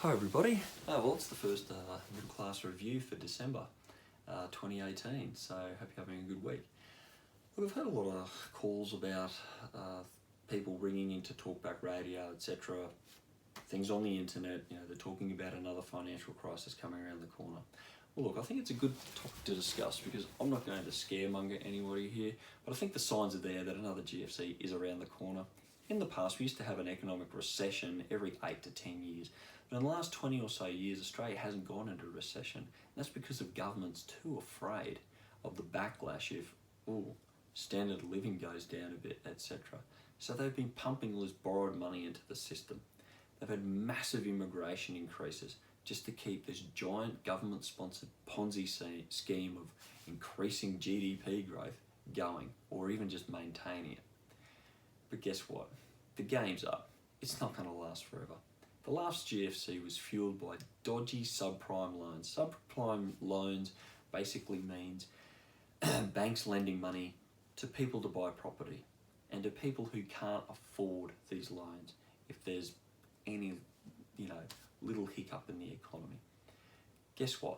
Hi everybody. Well, it's the first middle class review for December 2018, so hope you're having a good week. Look, I've had a lot of calls about people ringing into talkback radio, etc. Things on the internet, they're talking about another financial crisis coming around the corner. Well, look, I think it's a good topic to discuss because I'm not going to scaremonger anybody here, but I think the signs are there that another GFC is around the corner. In the past, we used to have an economic recession every 8 to 10 years. But in the last 20 or so years, Australia hasn't gone into a recession. And that's because of governments too afraid of the backlash if, standard of living goes down a bit, etc. So they've been pumping all this borrowed money into the system. They've had massive immigration increases just to keep this giant government-sponsored Ponzi scheme of increasing GDP growth going, or even just maintaining it. But guess what? The game's up. It's not going to last forever. The last GFC was fueled by dodgy subprime loans. Subprime loans basically means banks lending money to people to buy property and to people who can't afford these loans if there's any, little hiccup in the economy. Guess what?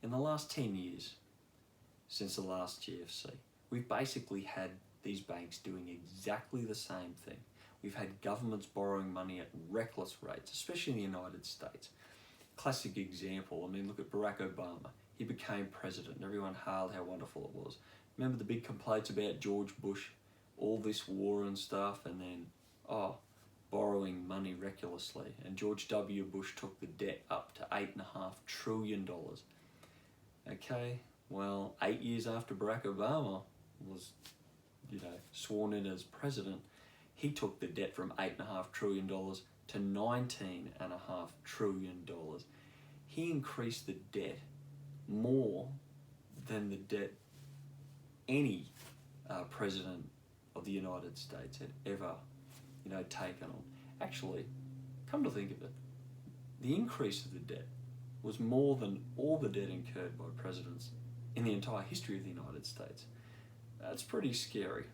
In the last 10 years, since the last GFC, we've basically had these banks doing exactly the same thing. We've had governments borrowing money at reckless rates, especially in the United States. Classic example, look at Barack Obama. He became president and everyone hailed how wonderful it was. Remember the big complaints about George Bush, all this war and stuff, and then, borrowing money recklessly. And George W. Bush took the debt up to $8.5 trillion. Okay, well, 8 years after Barack Obama was, sworn in as president, he took the debt from $8.5 trillion to $19.5 trillion. He increased the debt more than the debt any president of the United States had ever, taken on. Actually, come to think of it, the increase of the debt was more than all the debt incurred by presidents in the entire history of the United States. That's pretty scary.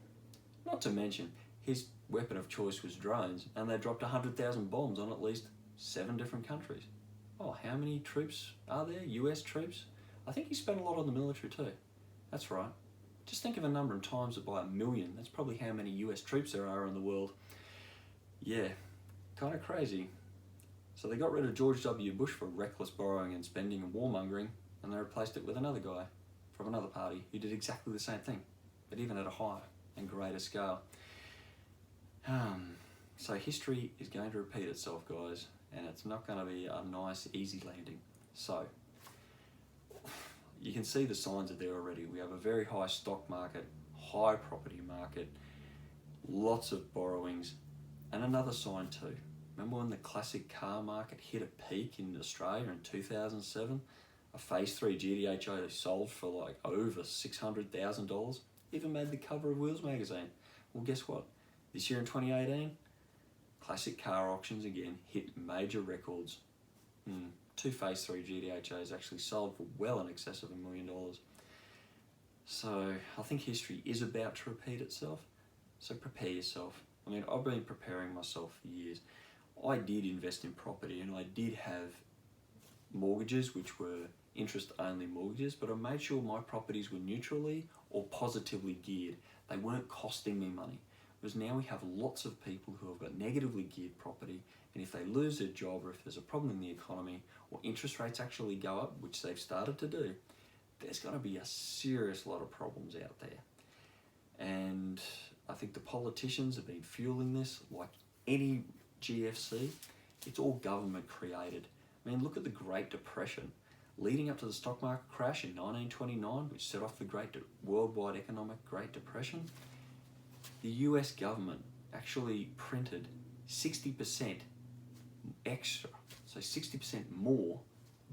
Not to mention, his weapon of choice was drones, and they dropped 100,000 bombs on at least 7 different countries. How many troops are there? US troops? I think he spent a lot on the military too. That's right. Just think of a number and times it by 1 million. That's probably how many US troops there are in the world. Yeah, kind of crazy. So they got rid of George W. Bush for reckless borrowing and spending and warmongering, and they replaced it with another guy from another party who did exactly the same thing, but even at a higher and greater scale. So history is going to repeat itself, guys, and it's not going to be a nice, easy landing. So you can see the signs are there already. We have a very high stock market, high property market, lots of borrowings, and another sign too. Remember when the classic car market hit a peak in Australia in 2007? A Phase 3 GTHO sold for over $600,000, even made the cover of Wheels magazine. Well, guess what? This year in 2018, classic car auctions again hit major records. 2 Phase 3 GTHOs actually sold for well in excess of $1 million. So I think history is about to repeat itself. So prepare yourself. I've been preparing myself for years. I did invest in property and I did have mortgages which were interest-only mortgages, but I made sure my properties were neutrally or positively geared. They weren't costing me money. Because now we have lots of people who have got negatively geared property, and if they lose their job or if there's a problem in the economy or interest rates actually go up, which they've started to do, there's going to be a serious lot of problems out there. And I think the politicians have been fueling this like any GFC. It's all government created. Look at the Great Depression. Leading up to the stock market crash in 1929, which set off the worldwide economic Great Depression, the US government actually printed 60% extra, so 60% more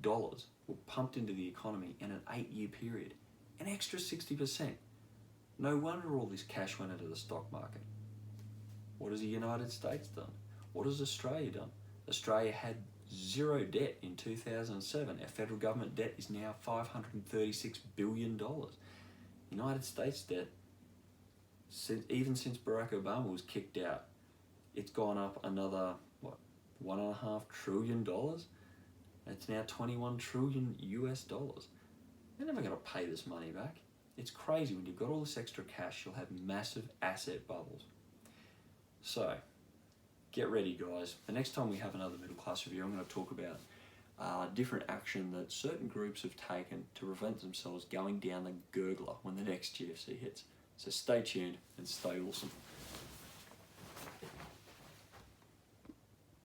dollars were pumped into the economy in an 8-year period. An extra 60%. No wonder all this cash went into the stock market. What has the United States done? What has Australia done? Australia had zero debt in 2007. Our federal government debt is now $536 billion. United States debt, even since Barack Obama was kicked out, it's gone up another, $1.5 trillion? It's now 21 trillion US dollars. They're never going to pay this money back. It's crazy. When you've got all this extra cash, you'll have massive asset bubbles. So, get ready, guys. The next time we have another middle class review, I'm going to talk about different action that certain groups have taken to prevent themselves going down the gurgler when the next GFC hits. So stay tuned and stay awesome.